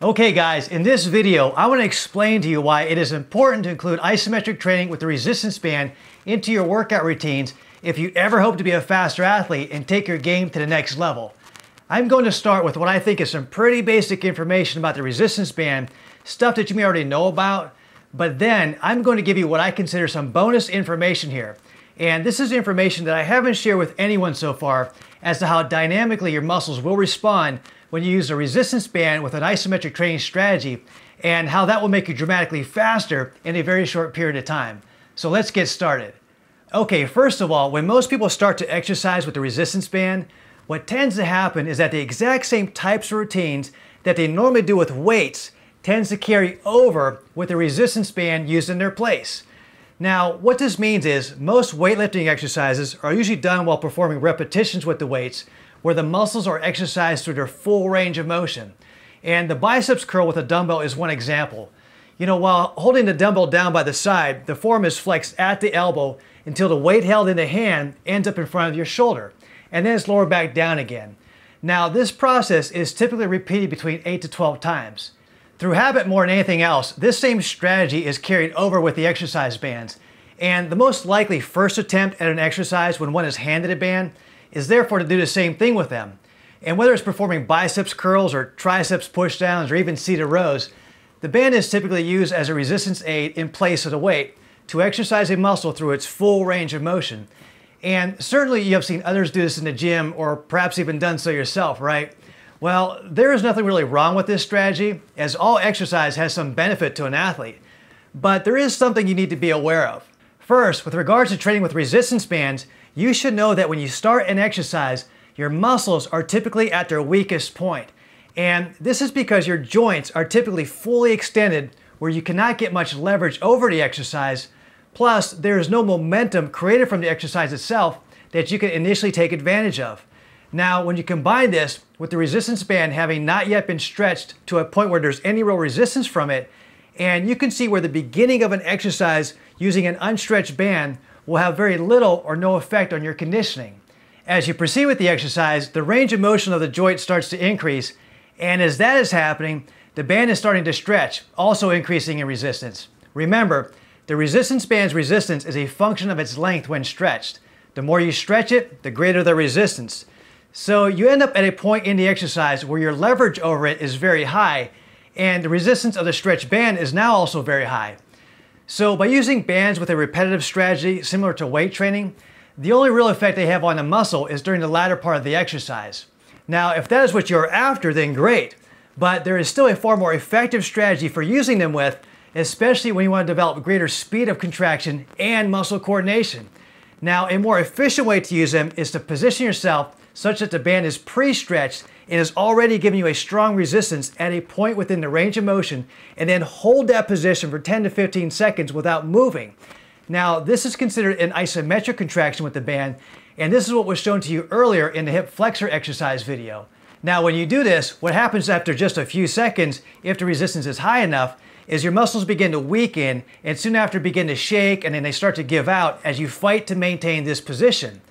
Okay guys, in this video, I want to explain to you why it is important to include isometric training with the resistance band into your workout routines if you ever hope to be a faster athlete and take your game to the next level. I'm going to start with what I think is some pretty basic information about the resistance band, stuff that you may already know about, but then I'm going to give you what I consider some bonus information here. And this is information that I haven't shared with anyone so far as to how dynamically your muscles will respond when you use a resistance band with an isometric training strategy, and how that will make you dramatically faster in a very short period of time. So let's get started. Okay, first of all, when most people start to exercise with the resistance band, what tends to happen is that the exact same types of routines that they normally do with weights tends to carry over with the resistance band used in their place. Now, what this means is most weightlifting exercises are usually done while performing repetitions with the weights, where the muscles are exercised through their full range of motion. And the biceps curl with a dumbbell is one example. You know, while holding the dumbbell down by the side, the forearm is flexed at the elbow until the weight held in the hand ends up in front of your shoulder, and then it's lowered back down again. Now, this process is typically repeated between 8 to 12 times. Through habit more than anything else, this same strategy is carried over with the exercise bands. And the most likely first attempt at an exercise when one is handed a band is therefore to do the same thing with them. And whether it's performing biceps curls or triceps pushdowns or even seated rows, the band is typically used as a resistance aid in place of the weight to exercise a muscle through its full range of motion. And certainly you have seen others do this in the gym, or perhaps even done so yourself, right? Well, there is nothing really wrong with this strategy, as all exercise has some benefit to an athlete. But there is something you need to be aware of. First, with regards to training with resistance bands, you should know that when you start an exercise, your muscles are typically at their weakest point. And this is because your joints are typically fully extended where you cannot get much leverage over the exercise. Plus, there is no momentum created from the exercise itself that you can initially take advantage of. Now, when you combine this with the resistance band having not yet been stretched to a point where there's any real resistance from it, and you can see where the beginning of an exercise using an unstretched band will have very little or no effect on your conditioning. As you proceed with the exercise, the range of motion of the joint starts to increase, and as that is happening, the band is starting to stretch, also increasing in resistance. Remember, the resistance band's resistance is a function of its length when stretched. The more you stretch it, the greater the resistance. So you end up at a point in the exercise where your leverage over it is very high, and the resistance of the stretched band is now also very high. So by using bands with a repetitive strategy similar to weight training, the only real effect they have on the muscle is during the latter part of the exercise. Now, if that is what you're after, then great. But there is still a far more effective strategy for using them with, especially when you want to develop greater speed of contraction and muscle coordination. Now, a more efficient way to use them is to position yourself such that the band is pre-stretched and is already giving you a strong resistance at a point within the range of motion, and then hold that position for 10 to 15 seconds without moving. Now, this is considered an isometric contraction with the band, and this is what was shown to you earlier in the hip flexor exercise video. Now, when you do this, what happens after just a few seconds, if the resistance is high enough, is your muscles begin to weaken and soon after begin to shake, and then they start to give out as you fight to maintain this position.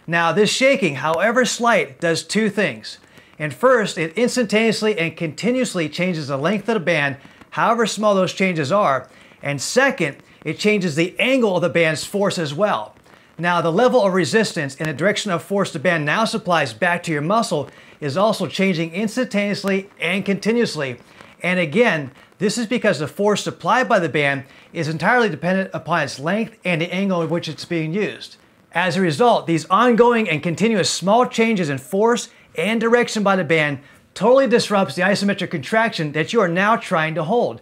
Now, this shaking, however slight, does two things. And first, it instantaneously and continuously changes the length of the band, however small those changes are. And second, it changes the angle of the band's force as well. Now, the level of resistance and the direction of force the band now supplies back to your muscle is also changing instantaneously and continuously. And again, this is because the force supplied by the band is entirely dependent upon its length and the angle in which it's being used. As a result, these ongoing and continuous small changes in force and direction by the band totally disrupts the isometric contraction that you are now trying to hold.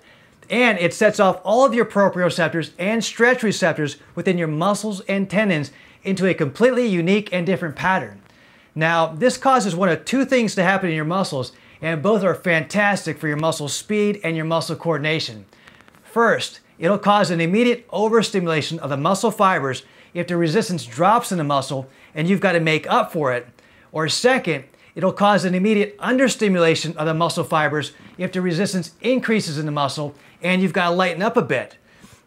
And it sets off all of your proprioceptors and stretch receptors within your muscles and tendons into a completely unique and different pattern. Now, this causes one of two things to happen in your muscles, and both are fantastic for your muscle speed and your muscle coordination. First, it'll cause an immediate overstimulation of the muscle fibers if the resistance drops in the muscle and you've got to make up for it. Or second, it'll cause an immediate understimulation of the muscle fibers if the resistance increases in the muscle and you've got to lighten up a bit.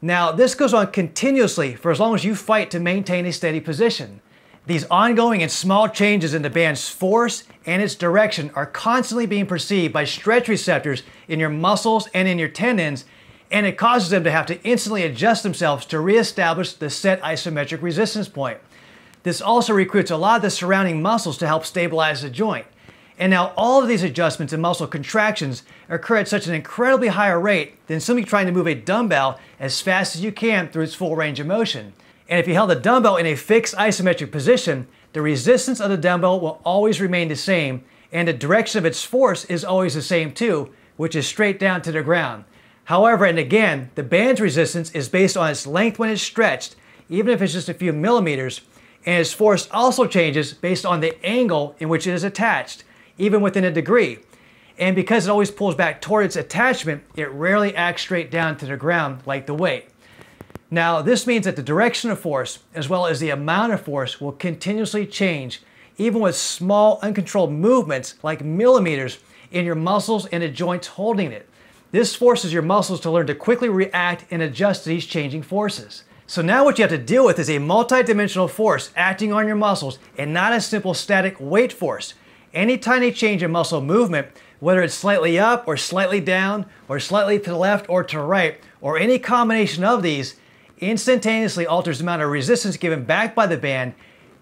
Now, this goes on continuously for as long as you fight to maintain a steady position. These ongoing and small changes in the band's force and its direction are constantly being perceived by stretch receptors in your muscles and in your tendons, and it causes them to have to instantly adjust themselves to reestablish the set isometric resistance point. This also recruits a lot of the surrounding muscles to help stabilize the joint. And now all of these adjustments and muscle contractions occur at such an incredibly higher rate than simply trying to move a dumbbell as fast as you can through its full range of motion. And if you held the dumbbell in a fixed isometric position, the resistance of the dumbbell will always remain the same, and the direction of its force is always the same too, which is straight down to the ground. However, and again, the band's resistance is based on its length when it's stretched, even if it's just a few millimeters, and its force also changes based on the angle in which it is attached, even within a degree. And because it always pulls back toward its attachment, it rarely acts straight down to the ground like the weight. Now, this means that the direction of force, as well as the amount of force, will continuously change, even with small, uncontrolled movements like millimeters in your muscles and the joints holding it. This forces your muscles to learn to quickly react and adjust to these changing forces. So now what you have to deal with is a multi-dimensional force acting on your muscles and not a simple static weight force. Any tiny change in muscle movement, whether it's slightly up or slightly down or slightly to the left or to right, or any combination of these, instantaneously alters the amount of resistance given back by the band,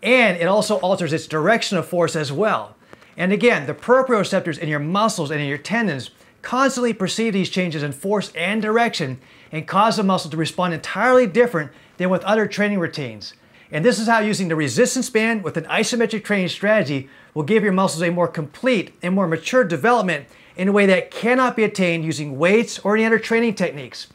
and it also alters its direction of force as well. And again, the proprioceptors in your muscles and in your tendons constantly perceive these changes in force and direction and cause the muscle to respond entirely different than with other training routines. And this is how using the resistance band with an isometric training strategy will give your muscles a more complete and more mature development in a way that cannot be attained using weights or any other training techniques.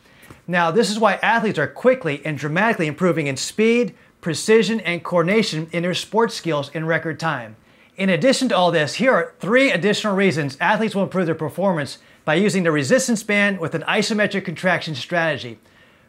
Now, this is why athletes are quickly and dramatically improving in speed, precision, and coordination in their sports skills in record time. In addition to all this, here are 3 additional reasons athletes will improve their performance by using the resistance band with an isometric contraction strategy.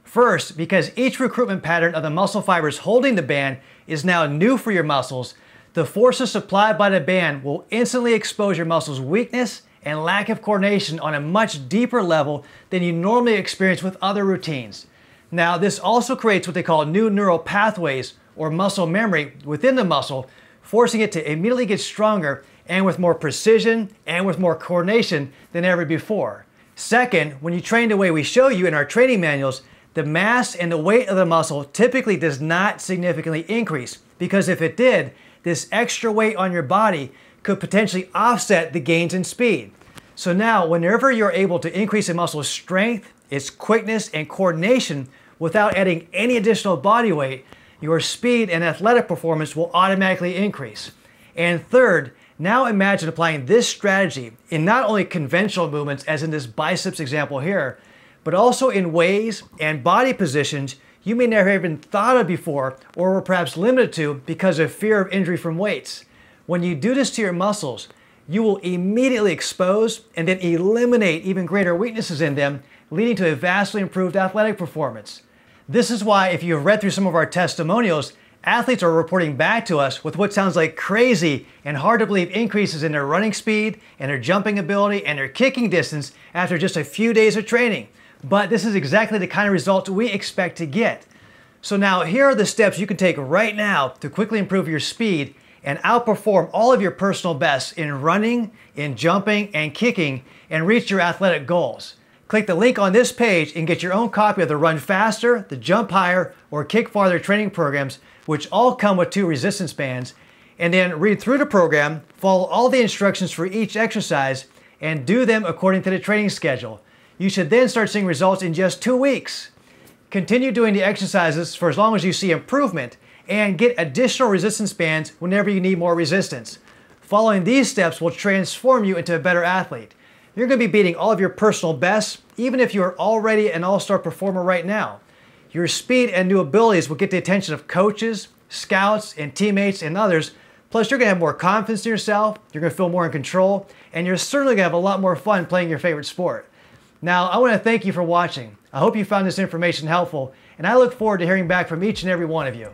First, because each recruitment pattern of the muscle fibers holding the band is now new for your muscles, the forces supplied by the band will instantly expose your muscles' weakness and lack of coordination on a much deeper level than you normally experience with other routines. Now, this also creates what they call new neural pathways or muscle memory within the muscle, forcing it to immediately get stronger and with more precision and with more coordination than ever before. Second, when you train the way we show you in our training manuals, the mass and the weight of the muscle typically does not significantly increase, because if it did, this extra weight on your body could potentially offset the gains in speed. So now, whenever you're able to increase a muscle's strength, its quickness, and coordination without adding any additional body weight, your speed and athletic performance will automatically increase. And third, now imagine applying this strategy in not only conventional movements, as in this biceps example here, but also in ways and body positions you may never even thought of before or were perhaps limited to because of fear of injury from weights. When you do this to your muscles, you will immediately expose and then eliminate even greater weaknesses in them, leading to a vastly improved athletic performance. This is why, if you have read through some of our testimonials, athletes are reporting back to us with what sounds like crazy and hard to believe increases in their running speed and their jumping ability and their kicking distance after just a few days of training. But this is exactly the kind of results we expect to get. So now here are the steps you can take right now to quickly improve your speed and outperform all of your personal bests in running, in jumping, and kicking, and reach your athletic goals. Click the link on this page and get your own copy of the Run Faster, the Jump Higher, or Kick Farther training programs, which all come with 2 resistance bands, and then read through the program, follow all the instructions for each exercise, and do them according to the training schedule. You should then start seeing results in just 2 weeks. Continue doing the exercises for as long as you see improvement, and get additional resistance bands whenever you need more resistance. Following these steps will transform you into a better athlete. You're going to be beating all of your personal bests, even if you are already an all-star performer right now. Your speed and new abilities will get the attention of coaches, scouts, and teammates and others. Plus, you're going to have more confidence in yourself, you're going to feel more in control, and you're certainly going to have a lot more fun playing your favorite sport. Now, I want to thank you for watching. I hope you found this information helpful, and I look forward to hearing back from each and every one of you.